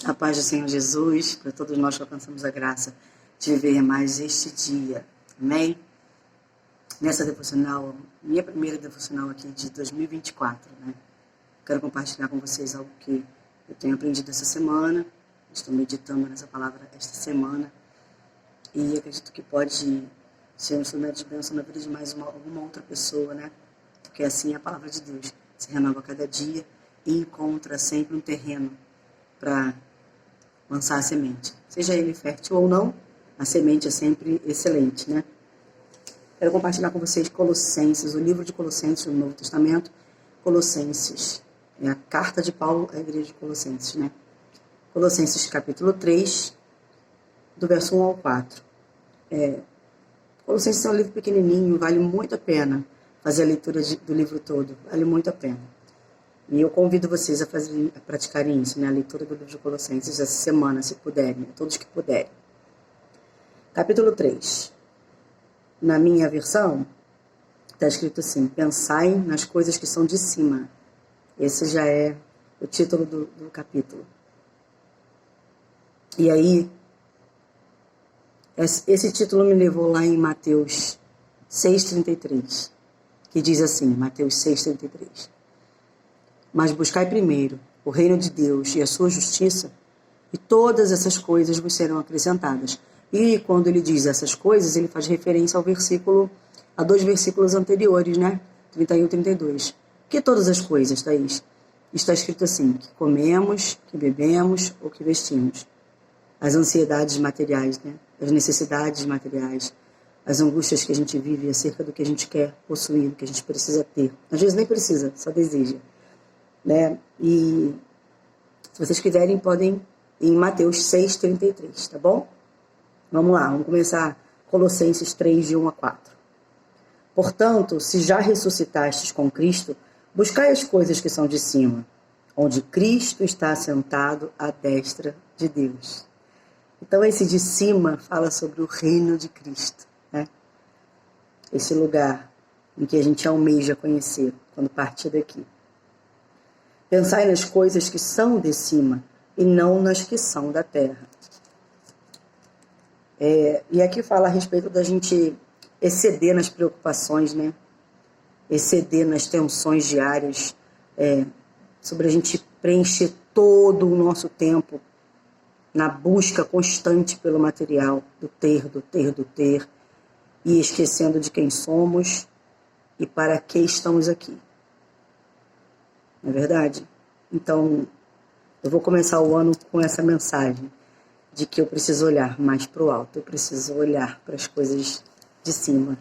A paz do Senhor Jesus, para todos nós que alcançamos a graça de viver mais este dia. Amém? Nessa devocional, minha primeira devocional aqui de 2024, né? Quero compartilhar com vocês algo que eu tenho aprendido essa semana. Estou meditando nessa palavra esta semana. E acredito que pode ser um instrumento de bênção na vida de mais alguma outra pessoa, né? Porque assim é a palavra de Deus. Se renova a cada dia e encontra sempre um terreno para lançar a semente. Seja ele fértil ou não, a semente é sempre excelente, né? Quero compartilhar com vocês Colossenses, o livro de Colossenses no Novo Testamento. Colossenses, é a carta de Paulo à igreja de Colossenses, né? Colossenses capítulo 3, do verso 1 ao 4. Colossenses é um livro pequenininho, vale muito a pena fazer a leitura do livro todo, vale muito a pena. E eu convido vocês a praticarem isso, né? A leitura do livro de Colossenses essa semana, se puderem, todos que puderem. Capítulo 3. Na minha versão, está escrito assim: pensai nas coisas que são de cima. Esse já é o título do capítulo. E aí, esse título me levou lá em Mateus 6,33, que diz assim, Mateus 6,33. Mas buscai primeiro o reino de Deus e a sua justiça, e todas essas coisas vos serão acrescentadas. E quando ele diz essas coisas, ele faz referência a dois versículos anteriores, né? 31 e 32. Que todas as coisas, Thaís? Está escrito assim, que comemos, que bebemos ou que vestimos. As ansiedades materiais, né? As necessidades materiais, as angústias que a gente vive acerca do que a gente quer possuir, do que a gente precisa ter. Às vezes nem precisa, só deseja. Né? E se vocês quiserem, podem ir em Mateus 6,33, tá bom? Vamos lá, vamos começar Colossenses 3, de 1 a 4. Portanto, se já ressuscitastes com Cristo, buscai as coisas que são de cima, onde Cristo está sentado à destra de Deus. Então, esse de cima fala sobre o reino de Cristo, né? Esse lugar em que a gente almeja conhecer quando partir daqui. Pensai nas coisas que são de cima e não nas que são da terra. E aqui fala a respeito da gente exceder nas preocupações, né? Exceder nas tensões diárias, sobre a gente preencher todo o nosso tempo na busca constante pelo material, do ter, e esquecendo de quem somos e para que estamos aqui. Não é verdade? Então, eu vou começar o ano com essa mensagem de que eu preciso olhar mais para o alto, eu preciso olhar para as coisas de cima.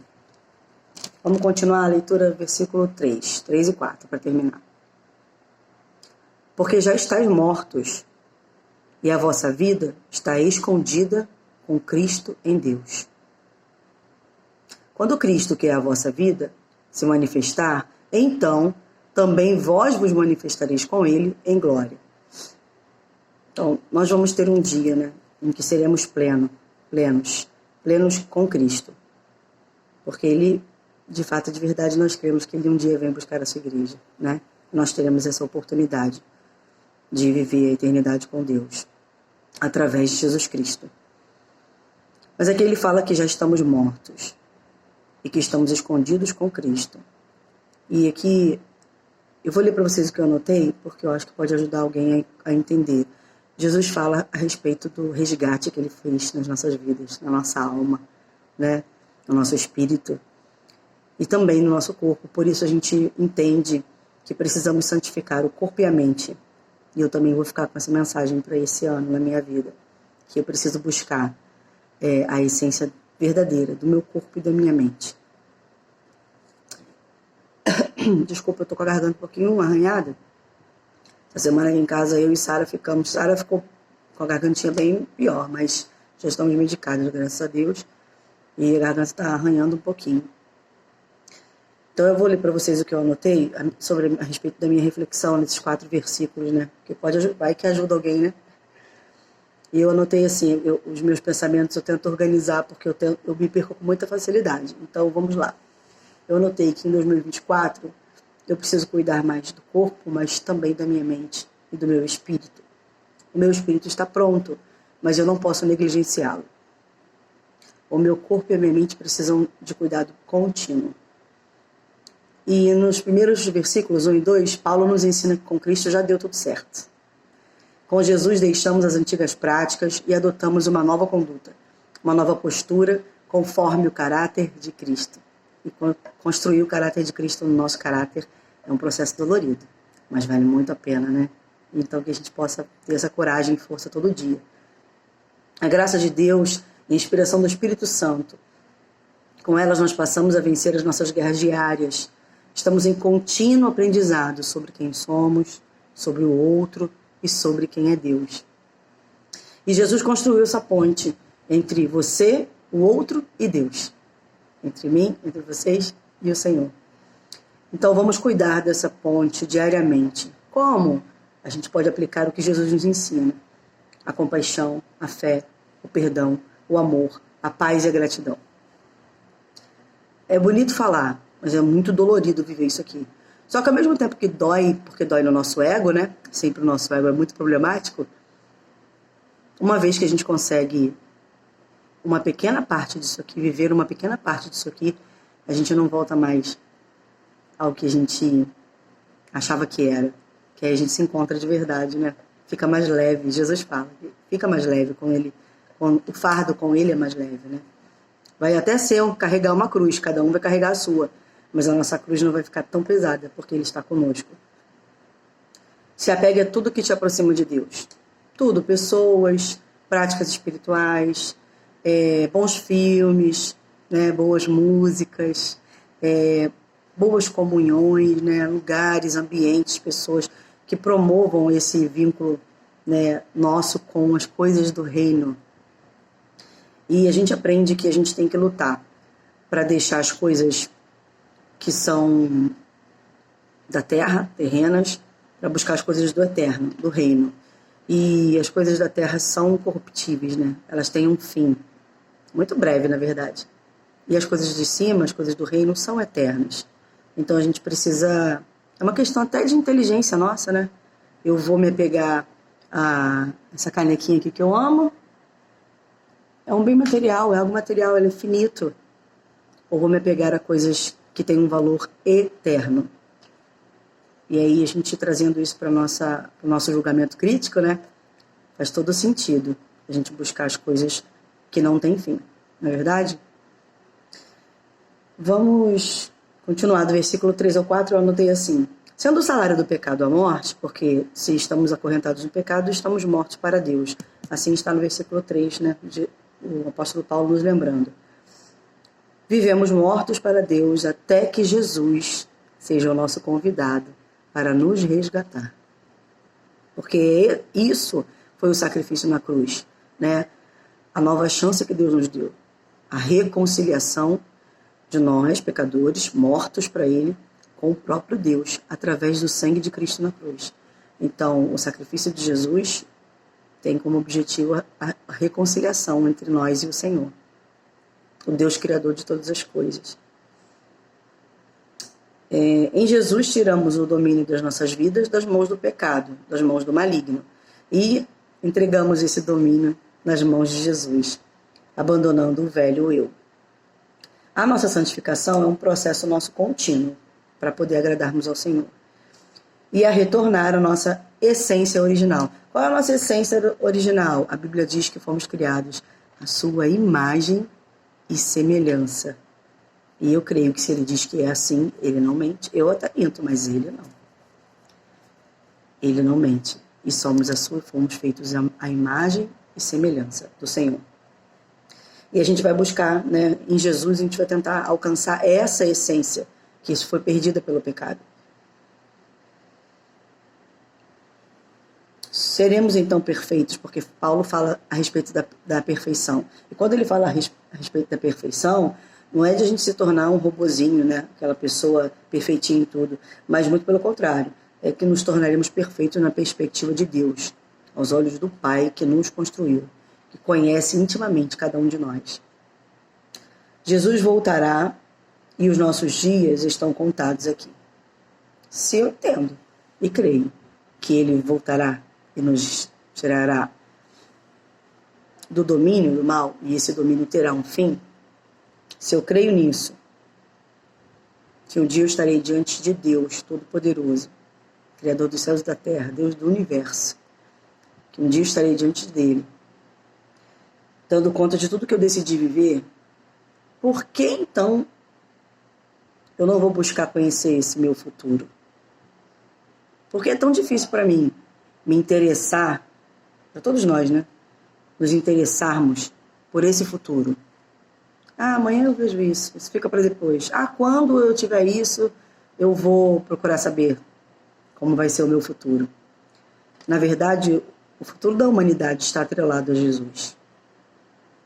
Vamos continuar a leitura do versículo 3 e 4, para terminar. Porque já estáis mortos, e a vossa vida está escondida com Cristo em Deus. Quando Cristo, que é a vossa vida, se manifestar, então também vós vos manifestareis com Ele em glória. Então, nós vamos ter um dia, né, em que seremos plenos com Cristo. Porque Ele, de fato, de verdade, nós cremos que Ele um dia vem buscar a sua igreja, né? Nós teremos essa oportunidade de viver a eternidade com Deus, através de Jesus Cristo. Mas aqui ele fala que já estamos mortos e que estamos escondidos com Cristo. E aqui eu vou ler para vocês o que eu anotei, porque eu acho que pode ajudar alguém a entender. Jesus fala a respeito do resgate que ele fez nas nossas vidas, na nossa alma, né? No nosso espírito e também no nosso corpo. Por isso a gente entende que precisamos santificar o corpo e a mente. E eu também vou ficar com essa mensagem para esse ano na minha vida, que eu preciso buscar a essência verdadeira do meu corpo e da minha mente. Desculpa, eu tô com a garganta um pouquinho arranhada. Essa semana aqui em casa eu e Sara ficamos. Sara ficou com a gargantinha bem pior, mas já estamos medicados, graças a Deus. E a garganta está arranhando um pouquinho. Então eu vou ler para vocês o que eu anotei a respeito da minha reflexão nesses 4 versículos, né? Que vai que ajuda alguém, né? E eu anotei assim, os meus pensamentos eu tento organizar, porque eu me perco com muita facilidade. Então vamos lá. Eu anotei que em 2024 eu preciso cuidar mais do corpo, mas também da minha mente e do meu espírito. O meu espírito está pronto, mas eu não posso negligenciá-lo. O meu corpo e a minha mente precisam de cuidado contínuo. E nos primeiros versículos 1 e 2, Paulo nos ensina que com Cristo já deu tudo certo. Com Jesus deixamos as antigas práticas e adotamos uma nova conduta, uma nova postura conforme o caráter de Cristo. E construir o caráter de Cristo no nosso caráter é um processo dolorido, mas vale muito a pena, né? Então que a gente possa ter essa coragem e força todo dia. A graça de Deus e a inspiração do Espírito Santo, com elas nós passamos a vencer as nossas guerras diárias. Estamos em contínuo aprendizado sobre quem somos, sobre o outro e sobre quem é Deus. E Jesus construiu essa ponte entre você, o outro e Deus. Entre mim, entre vocês e o Senhor. Então vamos cuidar dessa ponte diariamente. Como? A gente pode aplicar o que Jesus nos ensina. A compaixão, a fé, o perdão, o amor, a paz e a gratidão. É bonito falar, mas é muito dolorido viver isso aqui. Só que ao mesmo tempo que dói, porque dói no nosso ego, né? Sempre o nosso ego é muito problemático. Uma vez que a gente consegue uma pequena parte disso aqui, viver uma pequena parte disso aqui, a gente não volta mais ao que a gente achava que era. Que aí a gente se encontra de verdade, né? Fica mais leve. Jesus fala, fica mais leve com ele. O fardo com ele é mais leve, né? Vai até ser carregar uma cruz, cada um vai carregar a sua. Mas a nossa cruz não vai ficar tão pesada, porque ele está conosco. Se apegue a tudo que te aproxima de Deus. Tudo, pessoas, práticas espirituais, bons filmes, né, boas músicas, boas comunhões, né, lugares, ambientes, pessoas que promovam esse vínculo, né, nosso com as coisas do reino. E a gente aprende que a gente tem que lutar para deixar as coisas que são da terra, terrenas, para buscar as coisas do eterno, do reino. E as coisas da terra são corruptíveis, né? Elas têm um fim, muito breve, na verdade. E as coisas de cima, as coisas do reino, são eternas. Então a gente precisa... É uma questão até de inteligência nossa, né? Eu vou me apegar a essa canequinha aqui que eu amo. É um bem material, é algo material, ele é finito. Ou vou me apegar a coisas que têm um valor eterno. E aí a gente trazendo isso para o nosso julgamento crítico, né? Faz todo sentido a gente buscar as coisas que não têm fim, não é verdade? Vamos continuar do versículo 3 ao 4, eu anotei assim. Sendo o salário do pecado a morte, porque se estamos acorrentados no pecado, estamos mortos para Deus. Assim está no versículo 3, né? O apóstolo Paulo nos lembrando. Vivemos mortos para Deus até que Jesus seja o nosso convidado para nos resgatar. Porque isso foi o sacrifício na cruz, né? A nova chance que Deus nos deu. A reconciliação de nós, pecadores, mortos para Ele, com o próprio Deus, através do sangue de Cristo na cruz. Então, o sacrifício de Jesus tem como objetivo a reconciliação entre nós e o Senhor, o Deus Criador de todas as coisas. Em Jesus tiramos o domínio das nossas vidas das mãos do pecado, das mãos do maligno, e entregamos esse domínio nas mãos de Jesus, abandonando o velho eu. A nossa santificação é um processo nosso contínuo para poder agradarmos ao Senhor e a retornar à nossa essência original. Qual é a nossa essência original? A Bíblia diz que fomos criados à sua imagem e semelhança. E eu creio que se ele diz que é assim, ele não mente. Eu até minto, mas ele não. Ele não mente. E fomos feitos à imagem e semelhança do Senhor. E a gente vai buscar, né, em Jesus, a gente vai tentar alcançar essa essência que foi perdida pelo pecado. Seremos então perfeitos, porque Paulo fala a respeito da perfeição. E quando ele fala a respeito da perfeição, não é de a gente se tornar um robozinho, né? Aquela pessoa perfeitinha em tudo, mas muito pelo contrário, é que nos tornaremos perfeitos na perspectiva de Deus, aos olhos do Pai que nos construiu, que conhece intimamente cada um de nós. Jesus voltará e os nossos dias estão contados aqui. Se eu entendo e creio que Ele voltará e nos tirará do domínio do mal, e esse domínio terá um fim, se eu creio nisso, que um dia eu estarei diante de Deus Todo-Poderoso, Criador dos céus e da terra, Deus do universo, que um dia eu estarei diante dele, dando conta de tudo que eu decidi viver, por que então eu não vou buscar conhecer esse meu futuro? Por que é tão difícil para mim me interessar, para todos nós, né? Nos interessarmos por esse futuro. Ah, amanhã eu vejo isso fica para depois. Ah, quando eu tiver isso, eu vou procurar saber como vai ser o meu futuro. Na verdade, o futuro da humanidade está atrelado a Jesus.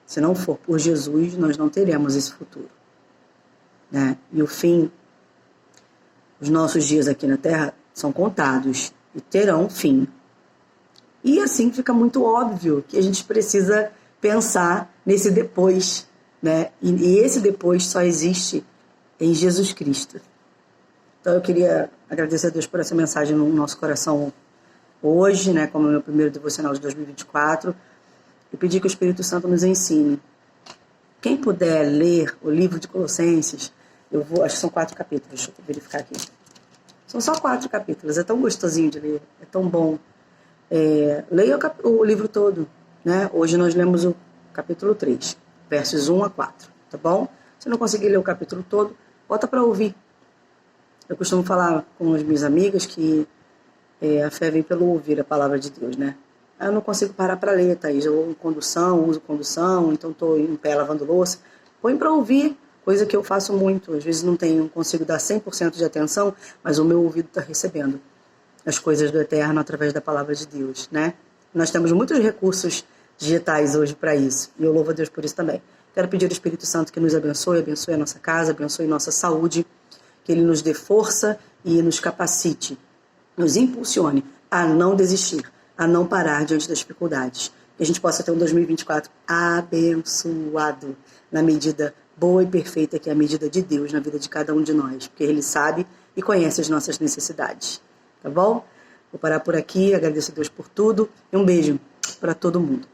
Se não for por Jesus, nós não teremos esse futuro, né? E o fim, os nossos dias aqui na Terra são contados e terão fim. E assim fica muito óbvio que a gente precisa pensar nesse depois, né? E esse depois só existe em Jesus Cristo. Então eu queria agradecer a Deus por essa mensagem no nosso coração hoje, né? Como é o meu primeiro devocional de 2024. E pedir que o Espírito Santo nos ensine. Quem puder ler o livro de Colossenses, acho que são 4 capítulos, deixa eu verificar aqui. São só 4 capítulos, é tão gostosinho de ler, é tão bom. Leia o livro todo, né? Hoje nós lemos o capítulo 3, versos 1 a 4, tá bom? Se não conseguir ler o capítulo todo, bota para ouvir. Eu costumo falar com as minhas amigas que a fé vem pelo ouvir a palavra de Deus, né? Eu não consigo parar para ler, Thaís. Eu uso condução, então estou em pé lavando louça. Põe para ouvir, coisa que eu faço muito. Às vezes não consigo dar 100% de atenção, mas o meu ouvido está recebendo as coisas do eterno através da palavra de Deus, né? Nós temos muitos recursos digitais hoje para isso, e eu louvo a Deus por isso também. Quero pedir ao Espírito Santo que nos abençoe a nossa casa, abençoe nossa saúde, que Ele nos dê força e nos capacite, nos impulsione a não desistir, a não parar diante das dificuldades. Que a gente possa ter um 2024 abençoado, na medida boa e perfeita que é a medida de Deus na vida de cada um de nós, porque Ele sabe e conhece as nossas necessidades. Tá bom? Vou parar por aqui, agradeço a Deus por tudo e um beijo para todo mundo.